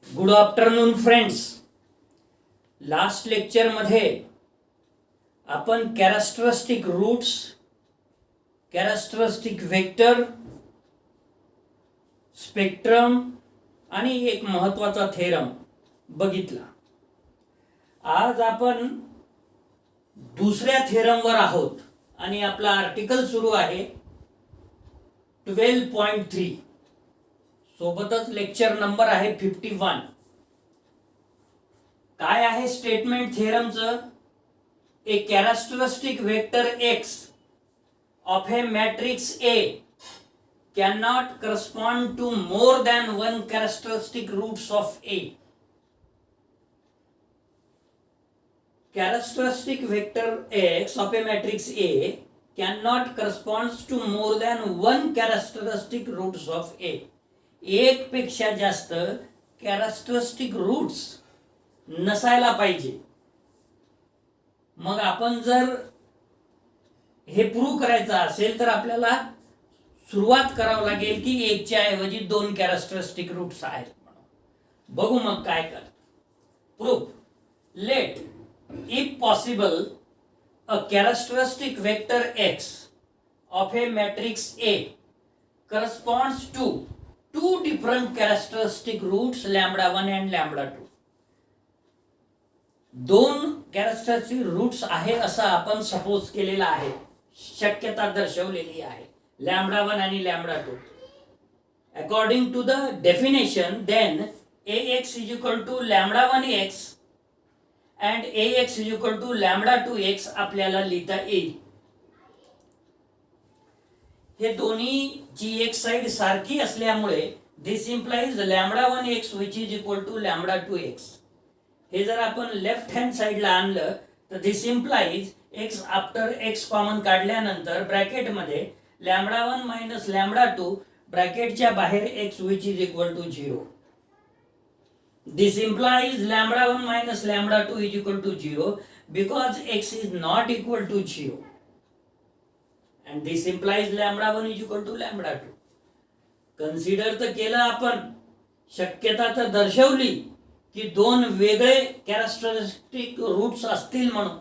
Good afternoon friends. Last लेक्चरमध्ये आपण characteristic roots, characteristic vector, spectrum आणि एक महत्त्वाचा थेरम बघितला. आज आपण दुसऱ्या थेरमवर आहोत आणि आपला आर्टिकल सुरू आहे 12.3. सोबतच लेक्चर नंबर आहे 51. काय आहे स्टेटमेंट थेरमचं? A characteristic vector X of a matrix A cannot correspond to more than one characteristic roots of A. Characteristic vector x of a matrix A cannot correspond to more than one characteristic roots of A. एक पेक्षा जास्त characteristic roots नसायला पाहिजे. मग आपण जर हे prove करायचं असेल तर आपल्याला सुरुवात करावं लागेल की एकच्या ऐवजी दोन कॅरेक्टरिस्टिक रूट्स आहेत म्हणून. बघू मग काय कर. Proof. Let if possible a characteristic vector X of a matrix A corresponds to two different characteristic roots lambda 1 and lambda 2. दोन कॅरेक्टरिस्टिक रूट्स आहे असं आपण सपोज केलेला आहे, शक्यता दर्शवलेली आहे, lambda 1 आणि lambda 2. According to the definition, then ax is equal to lambda 1x and ax is equal to lambda 2x आपल्याला लिहिता येईल. हे दोन्हीची एक साइड सारखी असल्यामुळे this implies lambda 1x which is equal to lambda 2x. हे जर आपण लेफ्ट हँड साइडला आणलं तर this implies x after x common काढल्यानंतर ब्रॅकेटमध्ये lambda 1 minus lambda 2 ब्रॅकेटच्या बाहेर x which is equal to 0. This implies lambda 1 minus lambda 2 is equal to 0 because x is not equal to 0. And this implies lambda 1 is equal to lambda 2. Consider तर केलं आपण, शक्यता तर दर्शवली की दोन वेगळे कॅरेक्टरिस्टिक रूट्स असतील म्हणून,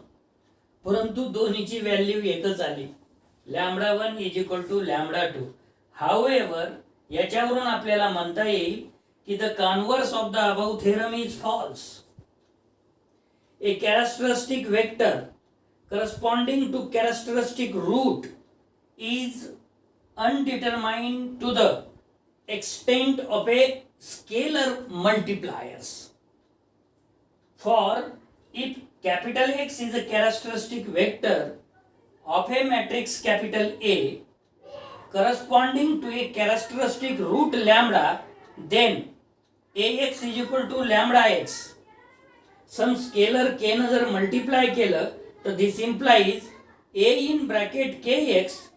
परंतु दोन्हीची व्हॅल्यू एकच आली, lambda 1 is equal to lambda 2. However, याच्यावरून आपल्याला म्हणता येईल की the converse of the above theorem is false. A characteristic vector corresponding to characteristic root is undetermined to the extent of a scalar multipliers. For if capital X is a characteristic vector of a matrix capital A corresponding to a characteristic root lambda, then ax is equal to lambda x. Some scalar k न जर multiply केलं तर this implies a in bracket kx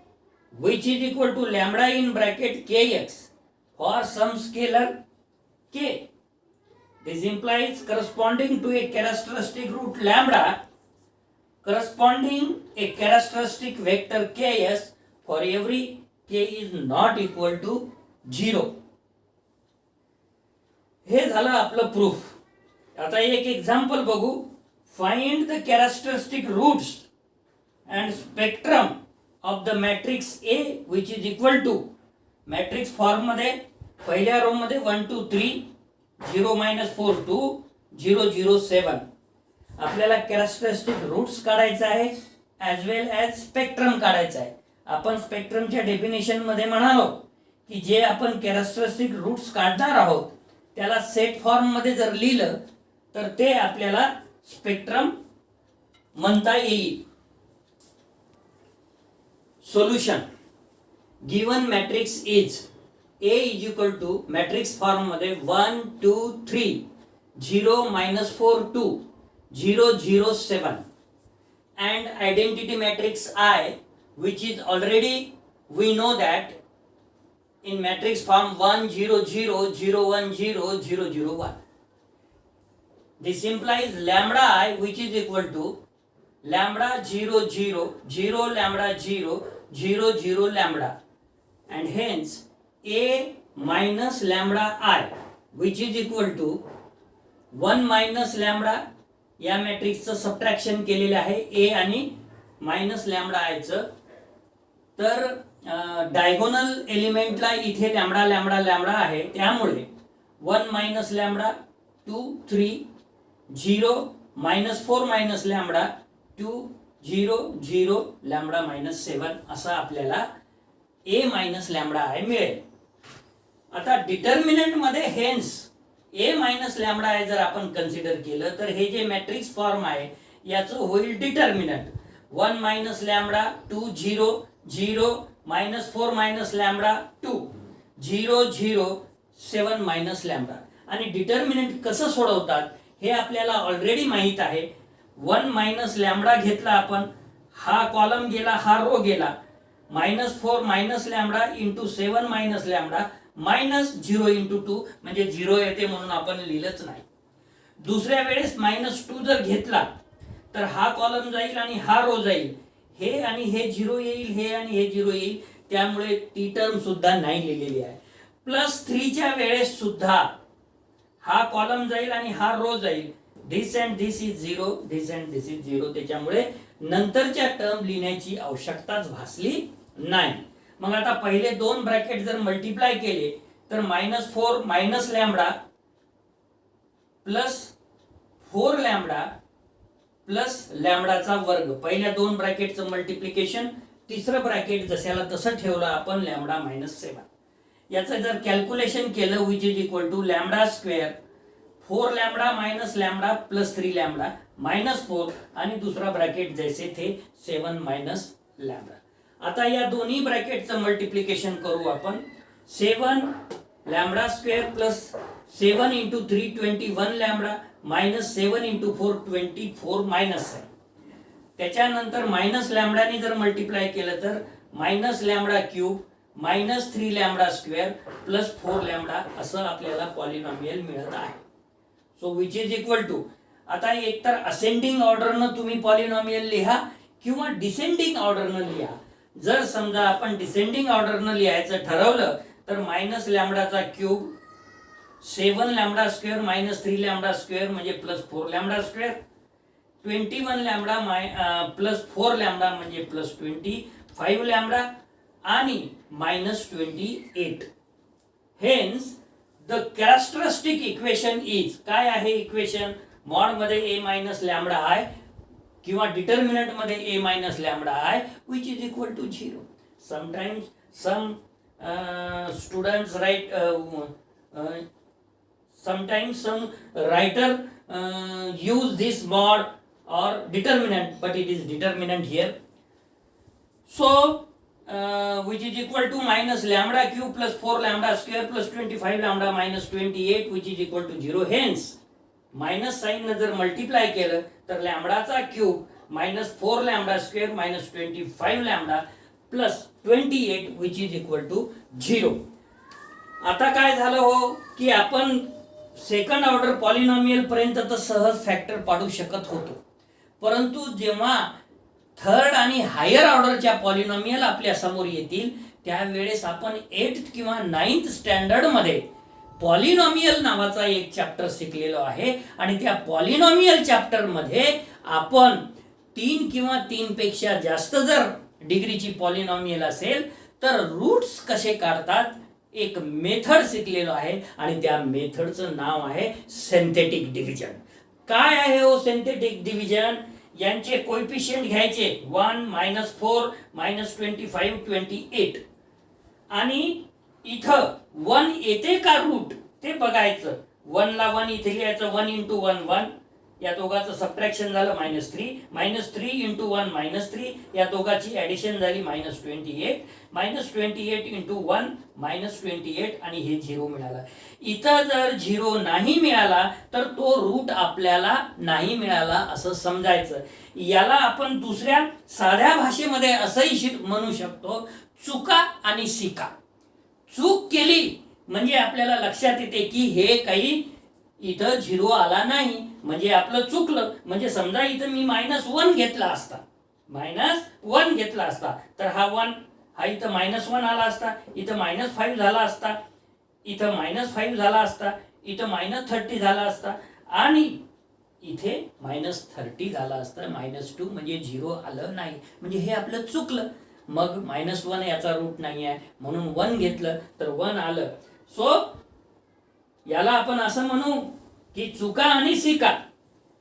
which is equal to lambda in bracket kx for some scalar k. This implies corresponding to a characteristic root lambda corresponding a characteristic vector ks for every k is not equal to 0. हे झालं आपलं proof. आता एक example बघू. Find the characteristic roots and spectrum of the matrix A which is equal to, matrix form मध्ये पहिल्या row मध्ये 1 2 3 0 4 2 0 0 7. आपल्याला कॅरेक्टरिस्टिक रूट्स काढायचं आहे ॲज वेल ॲज स्पेक्ट्रम काढायचं आहे. आपण स्पेक्ट्रमच्या डेफिनेशन मध्ये म्हणालो की जे आपण कॅरेक्टरिस्टिक रूट्स काढणार आहोत त्याला सेट फॉर्म मध्ये जर लिहिलं तर ते आपल्याला स्पेक्ट्रम म्हणता येईल. Solution. Given matrix is A is equal to matrix form मध्ये 1 2 3 0 4 2 0 0 7 and identity matrix I which is already we know that in matrix form 1 0 0 0 1 0 0 0 1. This implies lambda I which is equal to lambda 0 0 0 lambda 0 0 0 lambda and hence a minus lambda I which is equal to 1 minus lambda, या मॅट्रिक्सचं subtraction केलेलं आहे ए आणि minus lambda आयचं. तर diagonal एलिमेंटला इथे lambda lambda lambda आहे, त्यामुळे 1 minus lambda 2 3 0 minus 4 minus lambda 2 0 0 lambda minus 7 असा आपल्याला ए मायनस लॅमडा आय मिळेल. आता डिटर्मिनंट मध्ये hence A minus lambda I जर आपण कन्सिडर केलं तर हे जे मॅट्रिक्स फॉर्म आहे याचं होईल determinant 1 minus lambda 2 0 0 minus 4 minus lambda 2 0 0 7 minus lambda. आणि डिटर्मिनंट कसं सोडवतात हे आपल्याला ऑलरेडी माहित आहे. 1 मायनस लॅमडा घेतला आपण, हा कॉलम गेला हा रो गेला, minus 4 minus lambda into 7 minus lambda minus 0 into 2 म्हणजे 0 येते म्हणून आपण लिहिलंच नाही. दुसऱ्या वेळेस मायनस 2 जर घेतला तर हा कॉलम जाईल आणि हा रो जाईल, हे आणि हे 0 येईल, हे आणि हे 0 येईल, त्यामुळे ती टर्म सुद्धा नाही लिहिलेली आहे. प्लस 3 च्या वेळेस सुद्धा हा कॉलम जाईल आणि हा रो जाईल, this and this is 0, this and this is 0, त्याच्यामुळे नंतरच्या टर्म लिहिण्याची आवश्यकताच भासली नाही. मग आता पहिले दोन ब्रॅकेट जर मल्टिप्लाय केले तर minus 4 minus lambda plus 4 lambda plus लॅमडाचा वर्ग, पहिल्या दोन ब्रॅकेटचं मल्टिप्लिकेशन, तिसरं ब्रॅकेट जशाला तसं ठेवलं आपण लॅमडा मायनस 7. याचं जर कॅल्क्युलेशन केलं which is equal to lambda square 4 lambda minus lambda plus 3 lambda minus 4 आणि दुसरा ब्रॅकेट जैसे थे 7 मायनस लॅमडा. आता या दोन्ही ब्रॅकेटचं मल्टिप्लिकेशन करू आपण. 7 lambda square plus 7 into 3 21 lambda minus 7 into 4 24 minus 7. त्याच्यानंतर मायनस लॅमडाने जर मल्टिप्लाय केलं तर minus lambda cube minus 3 lambda square plus 4 lambda असं आपल्याला पॉलिनॉमियल मिळत आहे. So which is equal to, आता एकतर असेंडिंग ऑर्डरनं तुम्ही पॉलिनॉमियल लिहा किंवा डिसेंडिंग ऑर्डरनं लिहा. जर समजा आपण डिसेंडिंग ऑर्डरनं लिहायचं ठरवलं तर मायनस लॅमडाचा cube 7 lambda square minus 3 lambda square म्हणजे plus 4 lambda square, 21 lambda plus 4 lambda म्हणजे प्लस 25 लॅमडा आणि minus 28. Hence the characteristic equation is, काय आहे इक्वेशन, मॉड मध्ये ए मायनस लॅमडा आय किंवा डिटर्मिनंट मध्ये A minus lambda I which is equal to 0. Sometimes some students write, sometimes some writer use this mod or determinant, but it is determinant here. So which is equal to minus lambda cube plus 4 lambda square plus 25 lambda minus 28 which is equal to 0. Hence minus sign जर multiply केलं तर लॅमडाचा cube minus 4 lambda square minus 25 lambda plus 28 which is equal to 0. आता काय झालं हो की आपण सेकंड ऑर्डर पॉलिनॉमियल पर्यंत तर सहज फॅक्टर पाडू शकत होतो, परंतु जेव्हा थर्ड आणि हायर ऑर्डरच्या पॉलिनॉमियल आपल्या समोर येतील त्यावेळेस आपण 8th किंवा 9th स्टँडर्ड मध्ये पॉलिनॉमियल नावाचा एक चॅप्टर शिकलेलो आहे आणि त्या पॉलिनॉमियल चॅप्टर मध्ये आपण 3 किंवा 3 पेक्षा जास्त जर डिग्रीची पॉलिनॉमियल असेल तर रूट्स कसे काढतात एक मेथड शिकलेलो आहे आणि त्या मेथडचं नाव आहे सिंथेटिक डिव्हिजन. काय आहे हो सिंथेटिक डिव्हिजन, यांचे कोएफिशिएंट घ्यायचे 1 -4 -25 28 आणि इथं 1 येते का रूट ते बघायचं. 1 ला 1 इथे लिहायचं, 1 × 1 1, या दोघांचं सबट्रॅक्शन झालं -3 -3 × 1 -3, या दोघांची ऍडिशन झाली -28 -28 × 1 -28 आणि हे 0 मिळाला. इथं जर 0 नाही मिळाला तर तो रूट आपल्याला नाही मिळाला असं समजायचं. याला आपण दुसऱ्या साध्या भाषेमध्ये असंही म्हणू शकतो, चुका आणि शिका. चूक केली म्हणजे आपल्याला लक्षात येते की हे काही इथं 0 आला नाही म्हणजे आपलं चुकलं. म्हणजे समजा इथं मी -1 घेतला असता, -1 घेतला असता तर हा 1 हा इथं -1 आला असता, इथं -5 झाला असता, इथं -5 झाला असता, इथं -30 झाला असता आणि इथे -30 झाला असता. -2 म्हणजे 0 आलं नाही, म्हणजे हे आपलं चुकलं. मग -1 याचा रूट नाही आहे म्हणून 1 घेतलं तर 1 आलं. सो याला आपण असं म्हणू की चुका आणि शिका.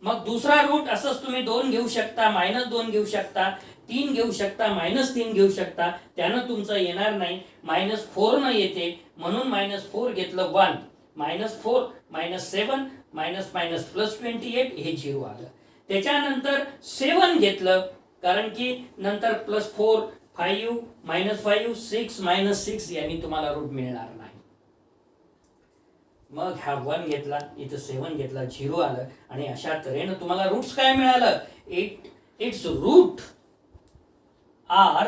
मग दुसरा रूट असंच तुम्ही 2 घेऊ शकता, -2 घेऊ शकता, 3 घेऊ शकता, -3 घेऊ शकता. त्यानं तुमचं येणार नाही. -4 न येते म्हणून -4 घेतलं 1, -4 -7 -+28 हे 0 आलं. त्याच्यानंतर 7 घेतलं कारण की नंतर +4 5 -5 6 -6 यांनी तुम्हाला रूट मिळणार नाही. मग हा 1 घेतला, इथं 7 घेतला, 0 आलं आणि अशा तऱ्हेनं तुम्हाला रूट्स काय मिळालं. Its root are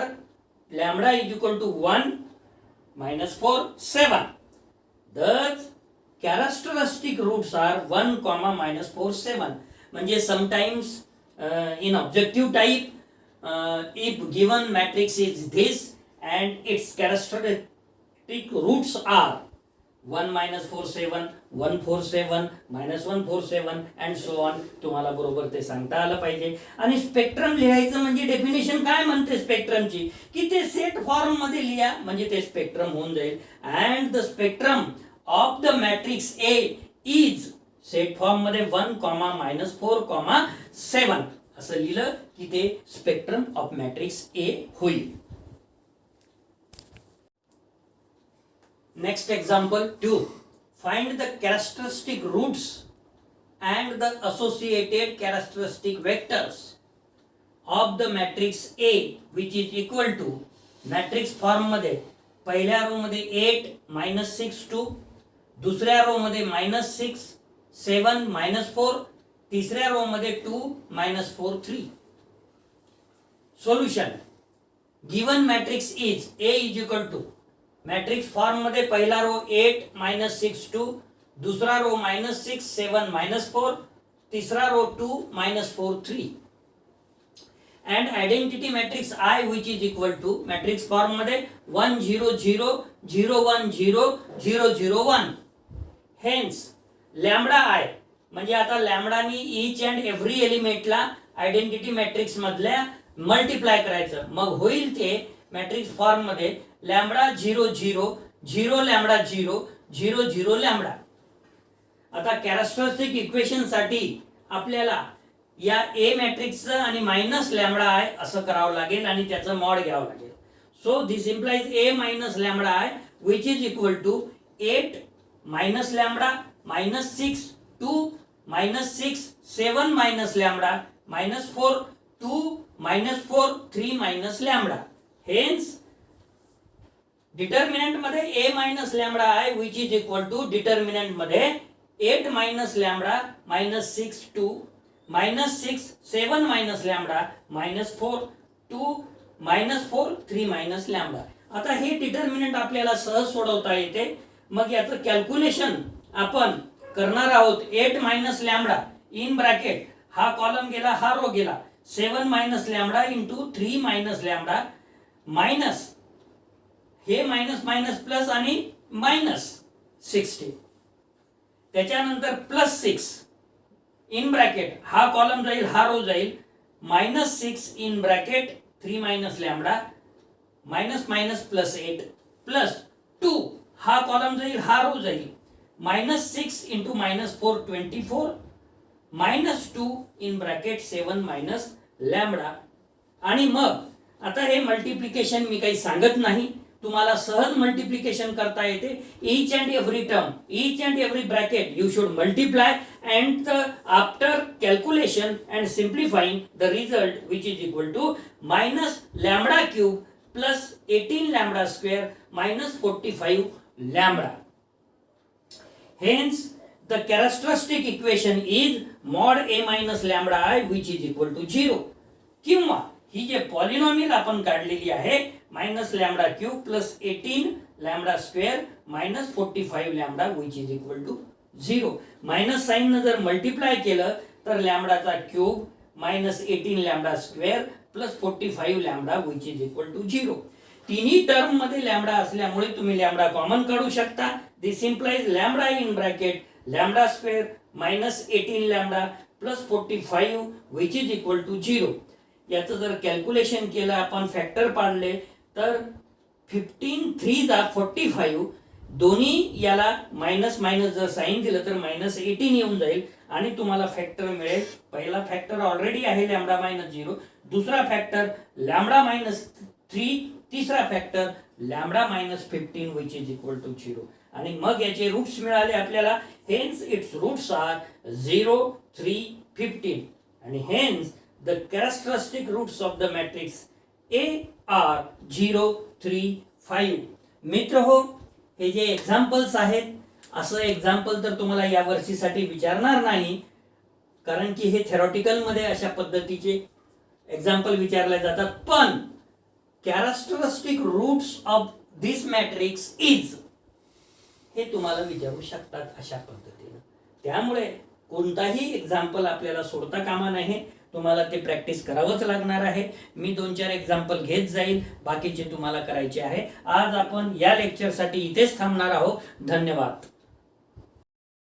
lambda is equal to 1 -4 7. Thus characteristic roots are 1, -4 7. म्हणजे sometimes in objective type if given matrix is this and its characteristic roots are 1 -4 7 1 4 7 -1 4 7 and so on. तुम्हाला बरोबर ते सांगता आलं पाहिजे. आणि स्पेक्ट्रम लिहायचं म्हणजे डेफिनेशन काय म्हणते स्पेक्ट्रमची की ते सेट फॉर्म मध्ये लिहा म्हणजे ते स्पेक्ट्रम होऊन जाईल. And the spectrum of the matrix A is set form मध्ये 1, -4, 7 असं लिहिलं की ते स्पेक्ट्रम ऑफ मॅट्रिक्स ए होईल. Next example 2. Find the characteristic roots and the associated characteristic vectors of the matrix A which is equal to matrix form मध्ये पहिल्या row मध्ये 8 -6 2, दुसऱ्या रो मध्ये -6 7 -4, तिसऱ्या रो मध्ये 2 -4 3. Solution. Given matrix is A is equal to matrix form मध्ये पहिला row 8 -6 2, दुसरा रो -6 7 -4, तिसरा row 2 -4 3. And identity matrix I which is equal to matrix form मध्ये 1 0 0 0 1 0 0 0 1. हेन्स लॅम्बडा I म्हणजे आता लॅम्बडानी ईच अँड एव्हरी एलिमेंटला आयडेंटिटी मॅट्रिक्स मधल्या मल्टिप्लाय करायचं. मग होईल ते मॅट्रिक्स फॉर्म मध्ये लॅम्बडा 0 0 0 लॅम्बडा 0 0 0 लॅम्बडा. आता कॅरेक्टरिस्टिक इक्वेशन साठी आपल्याला या ए मॅट्रिक्सचं आणि मायनस लॅम्बडा आय असं करावं लागेल आणि त्याचं मॉड घ्यावं लागेल. So this implies A minus lambda I which is equal to 8 minus lambda -6 2 -6 7 minus lambda -4 2 -4 3 minus lambda. Hence determinant मध्ये a minus lambda I which is equal to determinant मध्ये 8 minus lambda -6 2 -6 7 minus lambda -4 2 -4 3 minus lambda. आता हे determinant आपल्याला सहज सोडवता येते. मग याचं कॅल्क्युलेशन आपण करणार आहोत. 8 मायनस लॅम्बडा इन ब्रॅकेट हा कॉलम गेला हा रो गेला 7 minus lambda into 3 minus lambda minus हे मायनस मायनस प्लस आणि -60. त्याच्यानंतर +6 इन ब्रॅकेट हा कॉलम जाईल हा रो जाईल -6 in bracket 3 minus lambda minus minus +8 +2 हा कॉलम जाईल हा रो जाईल -6 into -4 24 -2 in bracket 7 minus lambda. आणि मग आता हे मल्टिप्लिकेशन मी काही सांगत नाही, तुम्हाला सहज मल्टिप्लिकेशन करता येते. Each and every term each and every bracket you should multiply and after calculation and simplifying the result which is equal to -λ³ plus 18 λ² -45 lambda. Hence the characteristic equation is mod a minus lambda I which is equal to 0. किंवा ही जे polynomial आपण काढलेली आहे -λ³ plus 18 λ² -45 lambda which is equal to 0. Minus sign न जर multiply केलं तर लॅम्बडाचा cube -18 λ² plus 45 lambda which is equal to 0. तिन्ही टर्म मध्ये लॅम्बडा असल्यामुळे तुम्ही लॅम्बडा कॉमन काढू शकता. This implies lambda in bracket lambda square minus 18 lambda plus 45 which is equal to 0. याचं जर कॅल्क्युलेशन केलं आपण फॅक्टर पाडले तर 15 3 जा 45 दोन्ही याला मायनस मायनस जर साईन दिलं तर मायनस 18 येऊन जाईल आणि तुम्हाला फॅक्टर मिळेल. पहिला फॅक्टर ऑलरेडी आहे लॅम्बडा मायनस 0, दुसरा फॅक्टर लॅम्बडा मायनस 3, तिसरा factor lambda minus 15 which is equal to 0. आणि मग याचे रूट्स मिळाले आपल्याला. हेन्स इट्स रूट्स आर 0, 3, 15 आणि hence the characteristic roots of the matrix A are 0, 3, 5. मित्र हो, हे जे एक्झाम्पल्स आहेत, असं एक्झाम्पल तर तुम्हाला या वर्षीसाठी विचारणार नाही, कारण की हे थेरॉटिकल मध्ये अशा पद्धतीचे एक्झाम्पल विचारले जातात. पण characteristic roots of this matrix is हे तुम्हाला विचारू शकतात अशा पद्धतीने. त्यामुळे कोणताही एक्झाम्पल आपल्याला सोडता कामा नये. तुम्हाला ते प्रॅक्टिस करावंच लागणार आहे. मी 2-4 एक्झाम्पल घेत जाईल, बाकीचे तुम्हाला करायचे आहे. आज आपण या लेक्चरसाठी इथेच थांबणार आहोत. धन्यवाद.